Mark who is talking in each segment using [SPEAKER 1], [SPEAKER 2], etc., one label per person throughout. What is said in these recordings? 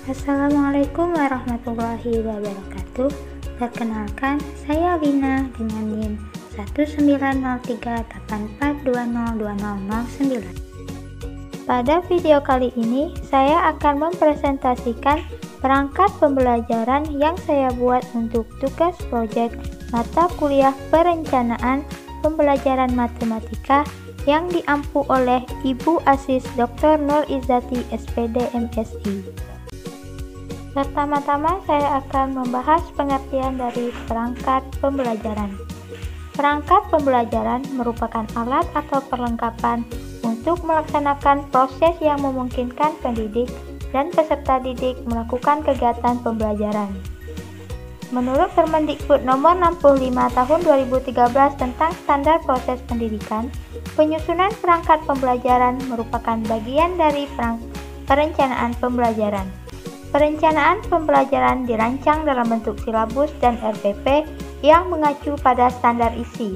[SPEAKER 1] Assalamualaikum warahmatullahi wabarakatuh. Perkenalkan, saya Wina dengan NIM 19038420209. Pada video kali ini, saya akan mempresentasikan perangkat pembelajaran yang saya buat untuk tugas proyek mata kuliah perencanaan pembelajaran matematika yang diampu oleh Ibu Asis Dr. Nur Izzati SPD MSI. Pertama-tama saya akan membahas pengertian dari perangkat pembelajaran. Perangkat pembelajaran merupakan alat atau perlengkapan untuk melaksanakan proses yang memungkinkan pendidik dan peserta didik melakukan kegiatan pembelajaran. Menurut Permendikbud Nomor 65 Tahun 2013 tentang Standar Proses Pendidikan, penyusunan perangkat pembelajaran merupakan bagian dari perencanaan pembelajaran. Perencanaan pembelajaran dirancang dalam bentuk silabus dan RPP yang mengacu pada standar isi.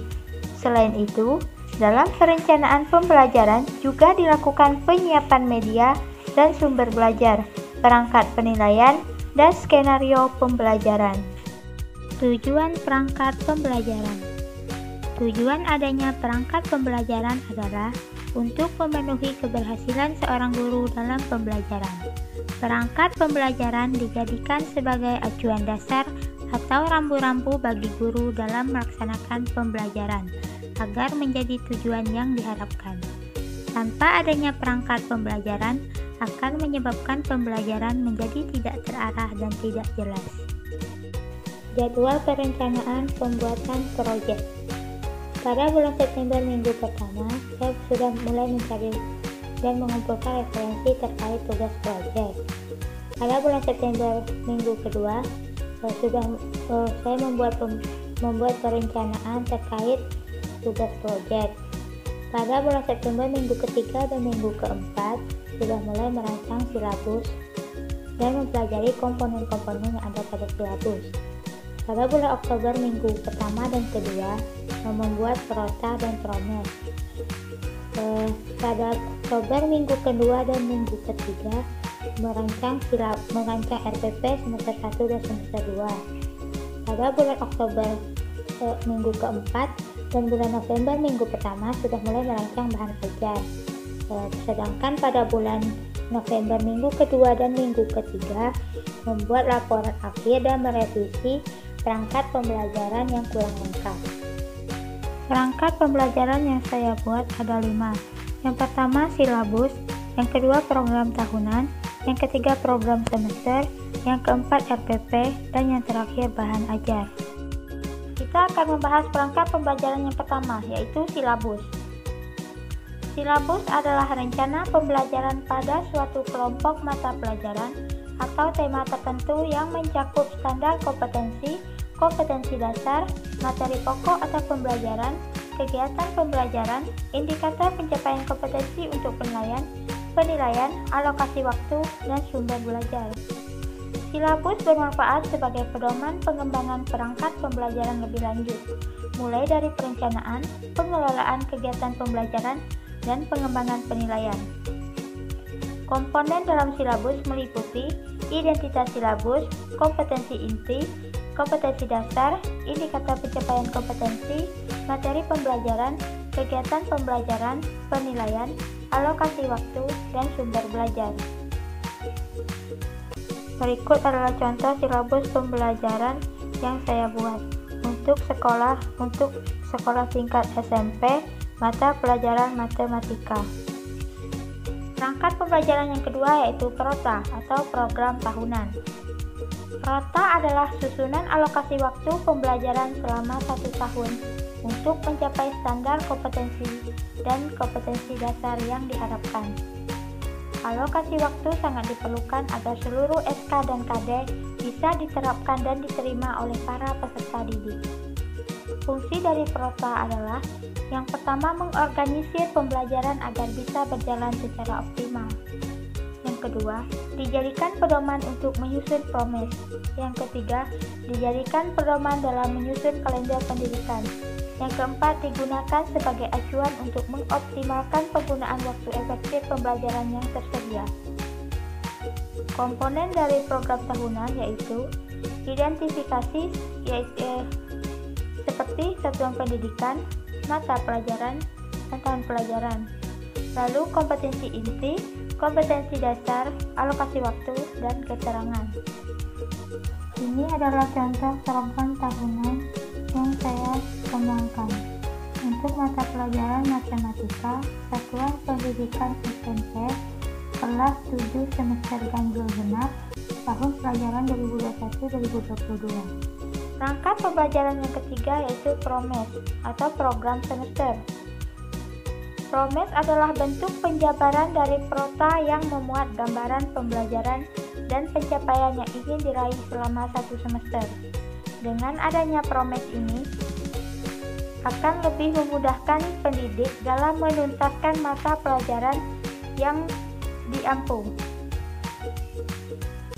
[SPEAKER 1] Selain itu, dalam perencanaan pembelajaran juga dilakukan penyiapan media dan sumber belajar, perangkat penilaian, dan skenario pembelajaran. Tujuan perangkat pembelajaran. Tujuan adanya perangkat pembelajaran adalah untuk memenuhi keberhasilan seorang guru dalam pembelajaran. Perangkat pembelajaran dijadikan sebagai acuan dasar atau rambu-rambu bagi guru dalam melaksanakan pembelajaran agar menjadi tujuan yang diharapkan. Tanpa adanya perangkat pembelajaran akan menyebabkan pembelajaran menjadi tidak terarah dan tidak jelas. Jadwal perencanaan pembuatan proyek. Pada bulan September minggu pertama, saya sudah mulai mencari dan mengumpulkan referensi terkait tugas proyek. Pada bulan September minggu kedua, saya membuat perencanaan terkait tugas proyek. Pada bulan September minggu ketiga dan minggu keempat, sudah mulai merancang silabus dan mempelajari komponen-komponen yang ada pada silabus. Pada bulan Oktober minggu pertama dan kedua, membuat prota dan promes. Pada Oktober minggu kedua dan minggu ketiga merancang RPP semester 1 dan semester 2. Pada bulan Oktober minggu keempat dan bulan November minggu pertama sudah mulai merancang bahan ajar. Sedangkan pada bulan November minggu kedua dan minggu ketiga membuat laporan akhir dan merevisi perangkat pembelajaran yang kurang lengkap. Perangkat pembelajaran yang saya buat ada 5. Yang pertama silabus, yang kedua program tahunan, yang ketiga program semester, yang keempat RPP, dan yang terakhir bahan ajar. Kita akan membahas perangkat pembelajaran yang pertama, yaitu silabus. Silabus adalah rencana pembelajaran pada suatu kelompok mata pelajaran atau tema tertentu yang mencakup standar kompetensi, kompetensi dasar, materi pokok atau pembelajaran, kegiatan pembelajaran, indikator pencapaian kompetensi untuk penilaian, alokasi waktu, dan sumber belajar. Silabus bermanfaat sebagai pedoman pengembangan perangkat pembelajaran lebih lanjut, mulai dari perencanaan, pengelolaan kegiatan pembelajaran, dan pengembangan penilaian. Komponen dalam silabus meliputi identitas silabus, kompetensi inti, kompetensi dasar, indikator pencapaian kompetensi, materi pembelajaran, kegiatan pembelajaran, penilaian, alokasi waktu, dan sumber belajar. Berikut adalah contoh silabus pembelajaran yang saya buat untuk sekolah tingkat SMP, mata pelajaran matematika. Perangkat pembelajaran yang kedua yaitu PROTA atau program tahunan. PROTA adalah susunan alokasi waktu pembelajaran selama 1 tahun untuk mencapai standar kompetensi dan kompetensi dasar yang diharapkan. Alokasi waktu sangat diperlukan agar seluruh SK dan KD bisa diterapkan dan diterima oleh para peserta didik. Fungsi dari PROTA adalah yang pertama mengorganisir pembelajaran agar bisa berjalan secara optimal. Yang kedua, dijadikan pedoman untuk menyusun promes. Yang ketiga, dijadikan pedoman dalam menyusun kalender pendidikan. Yang keempat, digunakan sebagai acuan untuk mengoptimalkan penggunaan waktu efektif pembelajaran yang tersedia. Komponen dari program tahunan yaitu identifikasi, seperti satuan pendidikan, mata pelajaran, dan tahun pelajaran. Lalu kompetensi inti, kompetensi dasar, alokasi waktu, dan keterangan. Ini adalah contoh program tahunan yang saya kembangkan. Untuk mata pelajaran matematika, satuan pendidikan SMP, kelas 7 semester ganjil genap, tahun pelajaran 2021-2022. Rangkaian pembelajaran yang ketiga yaitu PROMES atau program semester. PROMES adalah bentuk penjabaran dari prota yang memuat gambaran pembelajaran dan pencapaian yang ingin diraih selama satu semester. Dengan adanya PROMES ini, akan lebih memudahkan pendidik dalam menuntaskan mata pelajaran yang diampu.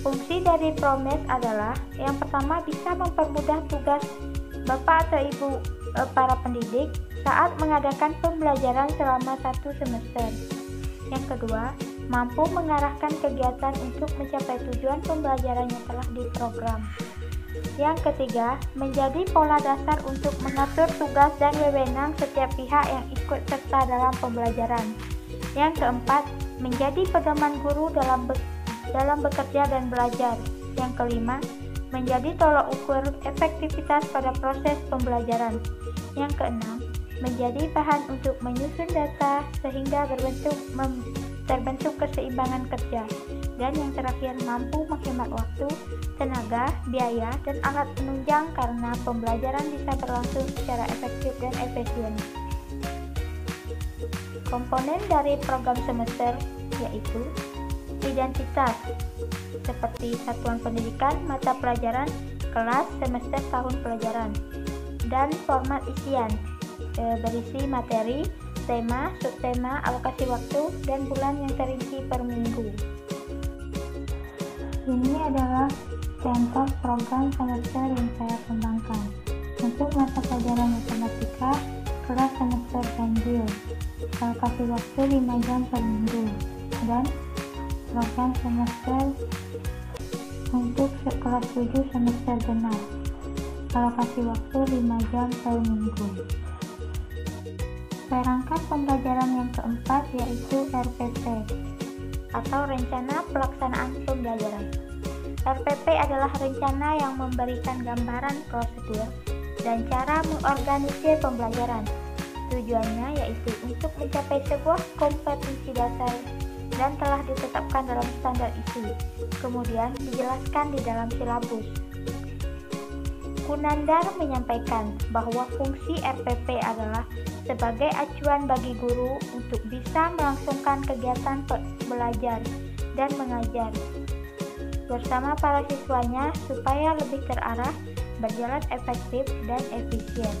[SPEAKER 1] Fungsi dari PROMES adalah yang pertama bisa mempermudah tugas Bapak atau Ibu para pendidik saat mengadakan pembelajaran selama satu semester. Yang kedua, mampu mengarahkan kegiatan untuk mencapai tujuan pembelajaran yang telah diprogram. Yang ketiga, menjadi pola dasar untuk mengatur tugas dan wewenang setiap pihak yang ikut serta dalam pembelajaran. Yang keempat, menjadi pedoman guru dalam bekerja dan belajar. Yang kelima, menjadi tolak ukur efektivitas pada proses pembelajaran. Yang keenam, menjadi bahan untuk menyusun data sehingga terbentuk keseimbangan kerja. Dan yang terakhir, mampu menghemat waktu, tenaga, biaya, dan alat penunjang karena pembelajaran bisa berlangsung secara efektif dan efisien. Komponen dari program semester yaitu identitas, seperti satuan pendidikan, mata pelajaran, kelas, semester, tahun pelajaran, dan format isian, berisi materi, tema, subtema, alokasi waktu, dan bulan yang terinci per minggu. Ini adalah contoh program semester yang saya kembangkan. Untuk mata pelajaran matematika, kelas semester ganjil, alokasi waktu 5 jam per minggu, dan program semester untuk kelas 7 semester genap, alokasi waktu 5 jam per minggu. Perangkat pembelajaran yang keempat yaitu RPP atau Rencana Pelaksanaan Pembelajaran. RPP adalah rencana yang memberikan gambaran prosedur dan cara mengorganisir pembelajaran. Tujuannya yaitu untuk mencapai sebuah kompetensi dasar dan telah ditetapkan dalam standar ISI, kemudian dijelaskan di dalam silabus. Kunandar menyampaikan bahwa fungsi RPP adalah sebagai acuan bagi guru untuk bisa melangsungkan kegiatan belajar dan mengajar bersama para siswanya supaya lebih terarah, berjalan efektif dan efisien.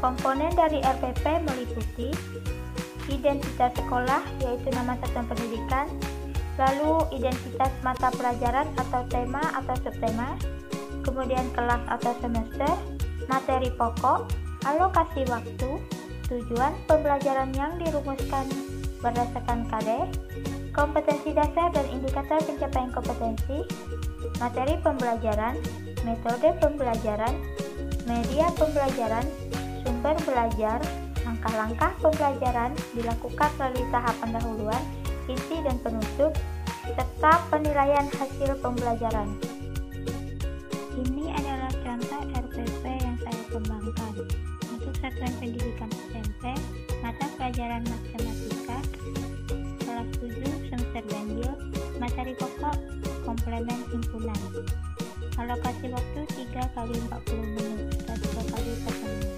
[SPEAKER 1] Komponen dari RPP meliputi identitas sekolah, yaitu nama satuan pendidikan, lalu identitas mata pelajaran atau tema atau subtema, kemudian kelas atau semester, materi pokok, alokasi waktu, tujuan pembelajaran yang dirumuskan berdasarkan KD, kompetensi dasar dan indikator pencapaian kompetensi, materi pembelajaran, metode pembelajaran, media pembelajaran, sumber belajar, langkah-langkah pembelajaran dilakukan melalui tahap pendahuluan, inti dan penutup, serta penilaian hasil pembelajaran. Ini adalah contoh RPP yang saya kembangkan. Untuk satuan pendidikan SMP, mata pelajaran matematika, kelas 7 semester ganjil, materi pokok, komplemen himpunan. Alokasi waktu 3 kali 40 menit, 1 kali pertemuan.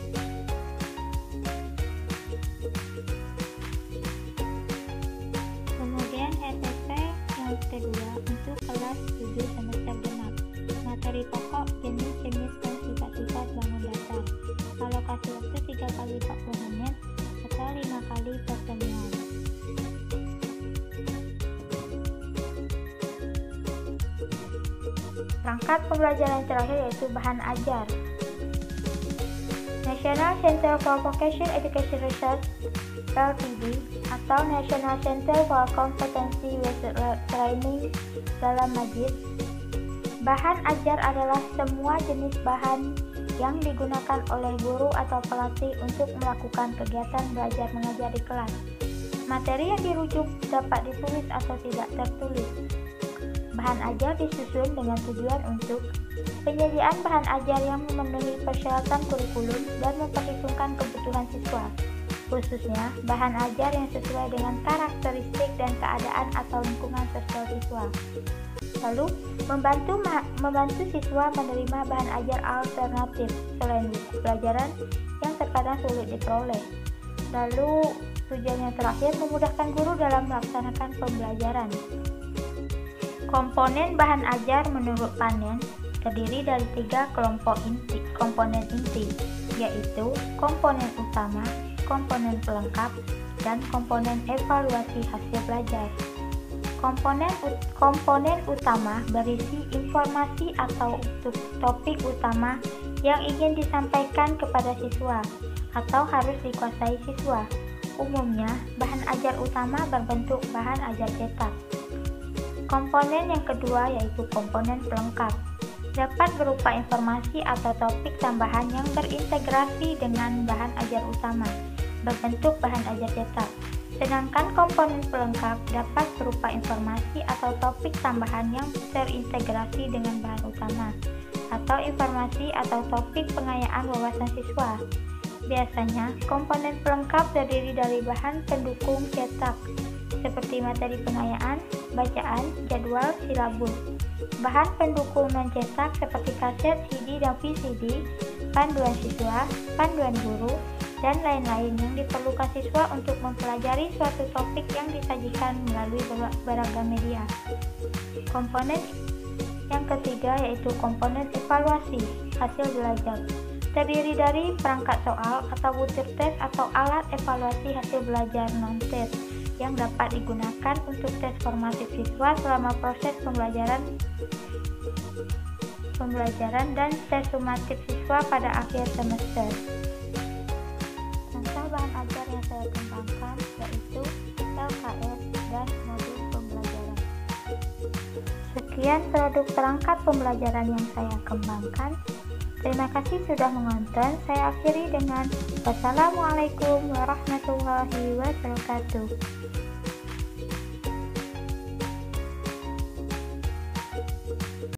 [SPEAKER 1] Kemudian RPP yang kedua untuk kelas 7 semester genap. Materi pokok, jenis-jenis dan sifat-sifat bangun dasar. Alokasi waktu 3 kali 40 menit atau 5 kali pertemuan. Perangkat pembelajaran terakhir yaitu bahan ajar. National Center for Vocational Education Research LTD atau National Center for Competency Based Training dalam Majid. Bahan ajar adalah semua jenis bahan yang digunakan oleh guru atau pelatih untuk melakukan kegiatan belajar mengajar di kelas. Materi yang dirujuk dapat ditulis atau tidak tertulis. Bahan ajar disusun dengan tujuan untuk penyediaan bahan ajar yang memenuhi persyaratan kurikulum dan memperhitungkan kebutuhan siswa, khususnya bahan ajar yang sesuai dengan karakteristik dan keadaan atau lingkungan sosial siswa. Lalu, membantu siswa menerima bahan ajar alternatif selain buku pelajaran yang terkadang sulit diperoleh. Lalu, tujuan yang terakhir memudahkan guru dalam melaksanakan pembelajaran. Komponen bahan ajar menurut Panen terdiri dari 3 komponen inti, yaitu komponen utama, komponen pelengkap, dan komponen evaluasi hasil belajar. Komponen utama berisi informasi atau topik utama yang ingin disampaikan kepada siswa atau harus dikuasai siswa. Umumnya, bahan ajar utama berbentuk bahan ajar cetak. Komponen yang kedua yaitu komponen pelengkap, dapat berupa informasi atau topik tambahan yang berintegrasi dengan bahan ajar utama, berbentuk bahan ajar cetak. Sedangkan komponen pelengkap dapat berupa informasi atau topik tambahan yang terintegrasi dengan bahan utama, atau informasi atau topik pengayaan wawasan siswa. Biasanya, komponen pelengkap terdiri dari bahan pendukung cetak, seperti materi pengayaan, bacaan, jadwal, silabus. Bahan pendukung non-cetak seperti kaset, CD, dan VCD, panduan siswa, panduan guru, dan lain-lain yang diperlukan siswa untuk mempelajari suatu topik yang disajikan melalui beragam media. Komponen yang ketiga yaitu komponen evaluasi hasil belajar. Terdiri dari perangkat soal atau butir tes atau alat evaluasi hasil belajar non-tes yang dapat digunakan untuk tes formatif siswa selama proses pembelajaran dan tes sumatif siswa pada akhir semester. Contoh bahan ajar yang saya kembangkan yaitu LKS dan modul pembelajaran. Sekian produk perangkat pembelajaran yang saya kembangkan. Terima kasih sudah menonton. Saya akhiri dengan wassalamualaikum warahmatullahi wabarakatuh.